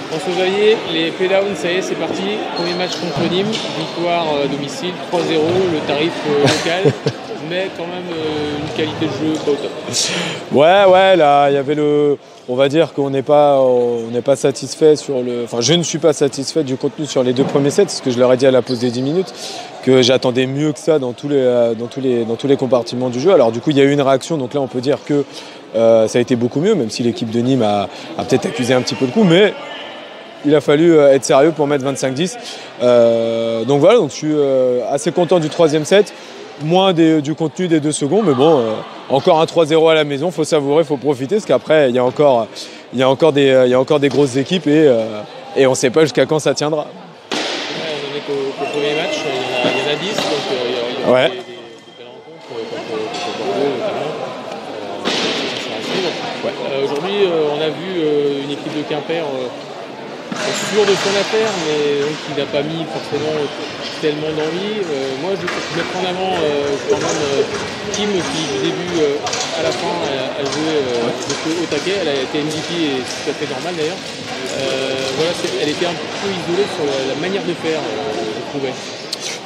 François Xavier, les playdowns, ça y est, c'est parti. Premier match contre Nîmes, victoire à domicile, 3-0, le tarif local, mais quand même une qualité de jeu pas au top. Ouais, là, il y avait on va dire qu'on n'est pas satisfait sur enfin, je ne suis pas satisfait du contenu sur les 2 premiers sets, ce que je leur ai dit à la pause des 10 minutes, que j'attendais mieux que ça dans tous les compartiments du jeu. Alors du coup, il y a eu une réaction, donc là, on peut dire que ça a été beaucoup mieux, même si l'équipe de Nîmes a peut-être accusé un petit peu le coup, mais il a fallu être sérieux pour mettre 25-10. Donc voilà, donc je suis assez content du 3e set, moins du contenu des 2 secondes, mais bon, encore un 3-0 à la maison, il faut savourer, il faut profiter, parce qu'après, il y a encore des grosses équipes et on ne sait pas jusqu'à quand ça tiendra. Ouais, on en est qu'au premier match, il y en a 10, donc il y aura des belles rencontres contre Bordeaux notamment. Ça sera à suivre. Ouais. Aujourd'hui, on a vu une équipe de Quimper sûr de son affaire, mais qui n'a pas mis forcément tellement d'envie. Moi, je mettrai en avant quand même Kim qui, du début à la fin, a joué au taquet. Elle a été MVP et c'est tout à fait normal d'ailleurs. Voilà, elle était un peu isolée sur la manière de faire, je trouvais.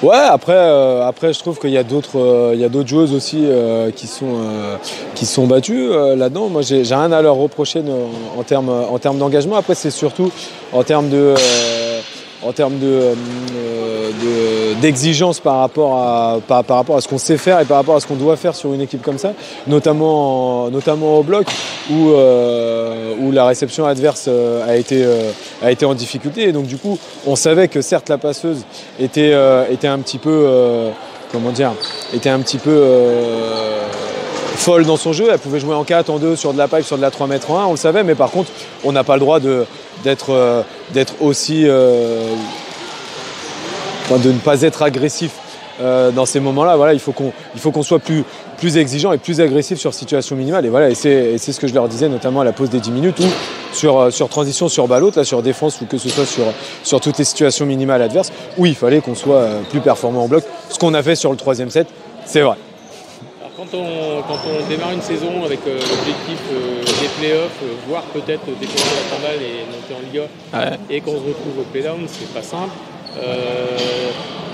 Ouais, après je trouve qu'il y a d'autres joueuses aussi qui sont battues là-dedans. Moi, j'ai rien à leur reprocher en termes d'engagement. Après, c'est surtout en termes d'exigence par rapport à ce qu'on sait faire et par rapport à ce qu'on doit faire sur une équipe comme ça, notamment au bloc où la réception adverse a été en difficulté, et donc du coup on savait que certes la passeuse était un petit peu folle dans son jeu, elle pouvait jouer en 4, en 2, sur de la pipe, sur de la 3 mètres en 1, on le savait, mais par contre on n'a pas le droit d'être aussi de ne pas être agressif dans ces moments-là. Voilà, il faut qu'on soit plus exigeant et plus agressif sur situation minimale. Et voilà, et c'est ce que je leur disais notamment à la pause des 10 minutes, ou sur transition, sur balle haute, là, sur défense, ou que ce soit sur toutes les situations minimales adverses, où il fallait qu'on soit plus performant en bloc. Ce qu'on a fait sur le 3e set, c'est vrai. Alors quand on démarre une saison avec l'objectif des playoffs, voire peut-être déposer la timbale et monter en Liga, et qu'on se retrouve au playdown, c'est pas simple.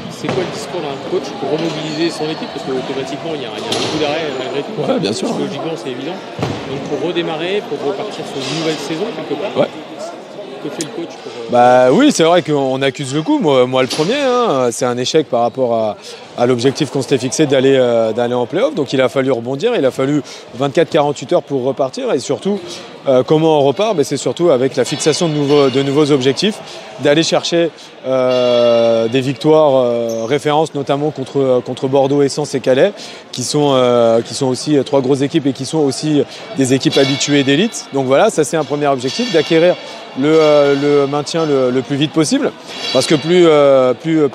C'est quoi le discours d'un coach pour remobiliser son équipe, parce qu'automatiquement il y a un coup d'arrêt malgré tout. Ouais, bien sûr. Psychologiquement c'est évident. Donc pour redémarrer, pour repartir sur une nouvelle saison quelque part. Ouais. Que fait le coach pour... Bah oui, c'est vrai qu'on accuse le coup. Moi le premier, hein. C'est un échec par rapport à l'objectif qu'on s'était fixé d'aller en play-off. Donc il a fallu rebondir, il a fallu 24-48 heures pour repartir. Et surtout, comment on repart? C'est surtout avec la fixation de nouveaux objectifs, d'aller chercher des victoires références, notamment contre Bordeaux, Essens et Calais, qui sont aussi 3 grosses équipes et qui sont aussi des équipes habituées d'élite. Donc voilà, ça c'est un premier objectif, d'acquérir le maintien le plus vite possible, parce que plus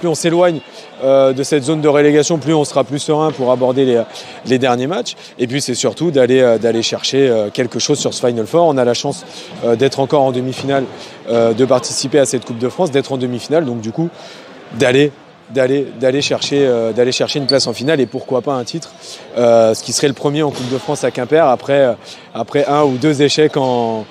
on s'éloigne de cette zone de relégation, plus on sera plus serein pour aborder les derniers matchs. Et puis c'est surtout d'aller chercher quelque chose sur ce Final Four. On a la chance d'être encore en demi-finale, de participer à cette Coupe de France, d'être en demi-finale, donc du coup d'aller chercher une place en finale, et pourquoi pas un titre, ce qui serait le premier en Coupe de France à Quimper après 1 ou 2 échecs en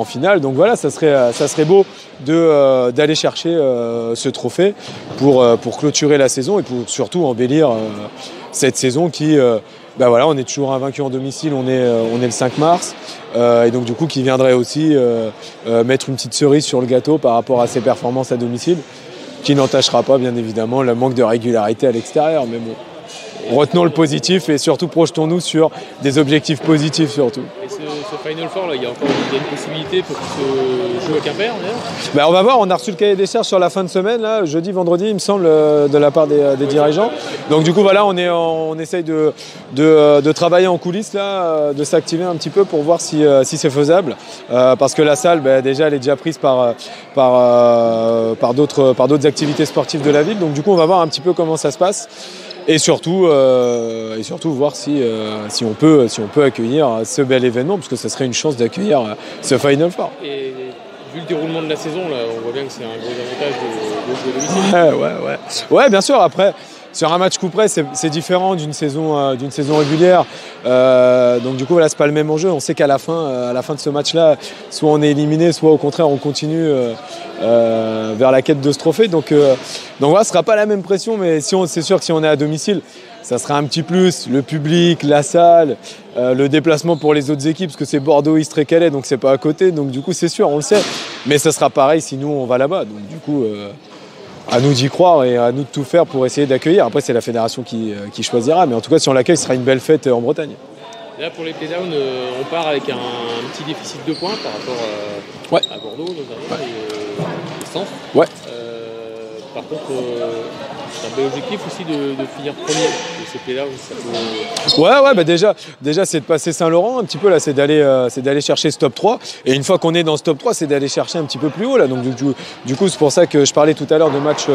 finale. Donc voilà, ça serait beau d'aller chercher ce trophée pour clôturer la saison et pour surtout embellir cette saison qui on est toujours invaincu en domicile, on est le 5 mars, et donc du coup qui viendrait aussi mettre une petite cerise sur le gâteau par rapport à ses performances à domicile, qui n'entachera pas bien évidemment le manque de régularité à l'extérieur. Mais bon, retenons le positif et surtout projetons-nous sur des objectifs positifs surtout. Et ce Final Four, là, il y a une possibilité pour qu'il se joue à Quimper d'ailleurs? On va voir, on a reçu le cahier des charges sur la fin de semaine, là, jeudi, vendredi il me semble, de la part des dirigeants. Donc du coup voilà, on essaye de travailler en coulisses là, de s'activer un petit peu pour voir si c'est faisable. Parce que la salle, déjà elle est déjà prise par d'autres activités sportives de la ville. Donc du coup on va voir un petit peu comment ça se passe. Et surtout voir si on peut accueillir ce bel événement, parce que ça serait une chance d'accueillir ce Final Four. Et vu le déroulement de la saison, là, on voit bien que c'est un gros avantage de jouer à domicile. Ouais, bien sûr. Après, sur un match coup près, c'est différent d'une saison régulière. Donc du coup, voilà, c'est pas le même enjeu. On sait qu'à la fin de ce match-là, soit on est éliminé, soit au contraire, on continue vers la quête de ce trophée. Donc voilà, ce sera pas la même pression, mais c'est sûr que si on est à domicile, ça sera un petit plus. Le public, la salle, le déplacement pour les autres équipes, parce que c'est Bordeaux, Istres et Calais, donc c'est pas à côté. Donc du coup, c'est sûr, on le sait. Mais ça sera pareil si nous, on va là-bas. Donc du coup, à nous d'y croire et à nous de tout faire pour essayer d'accueillir. Après, c'est la fédération qui choisira. Mais en tout cas, si on l'accueille, ce sera une belle fête en Bretagne. Là, pour les playdowns, on part avec un petit déficit de points par rapport à Bordeaux, notamment, et Sens. Ouais. Par contre, c'est un bel objectif aussi de finir premier de ces playdowns. Ouais, bah déjà c'est de passer Saint-Laurent un petit peu là, c'est d'aller chercher ce top 3. Et une fois qu'on est dans ce top 3, c'est d'aller chercher un petit peu plus haut là. Donc du coup, c'est pour ça que je parlais tout à l'heure de match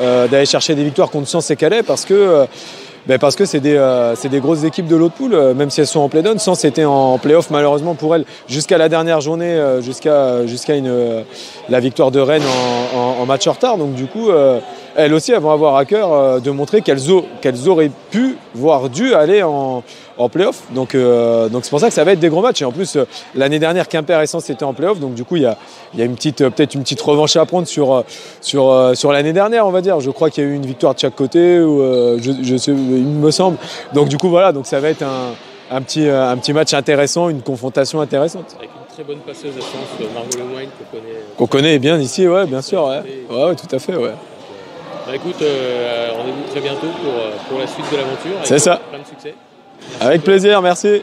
d'aller chercher des victoires contre Sens et Calais parce que c'est des grosses équipes de l'autre poule, même si elles sont en play-down. Sens était en play-off malheureusement pour elles jusqu'à la dernière journée, jusqu'à la victoire de Rennes en match en retard. Donc du coup, elles aussi elles vont avoir à cœur de montrer qu'elles auraient pu, voire dû aller en play-off. Donc c'est pour ça que ça va être des gros matchs. Et en plus, l'année dernière, Quimper et Sens étaient en play-off. Donc du coup, il y a peut-être une petite revanche à prendre sur l'année dernière, on va dire. Je crois qu'il y a eu une victoire de chaque côté, ou il me semble. Donc du coup, voilà, donc ça va être un petit match intéressant, une confrontation intéressante. Avec une très bonne passeuse à Sens, Margot Lemoine, qu'on connaît bien ici, ouais, bien sûr. Ouais, tout à fait, ouais. Écoute, rendez-vous très bientôt pour la suite de l'aventure. C'est ça. Plein de succès. Avec plaisir, merci.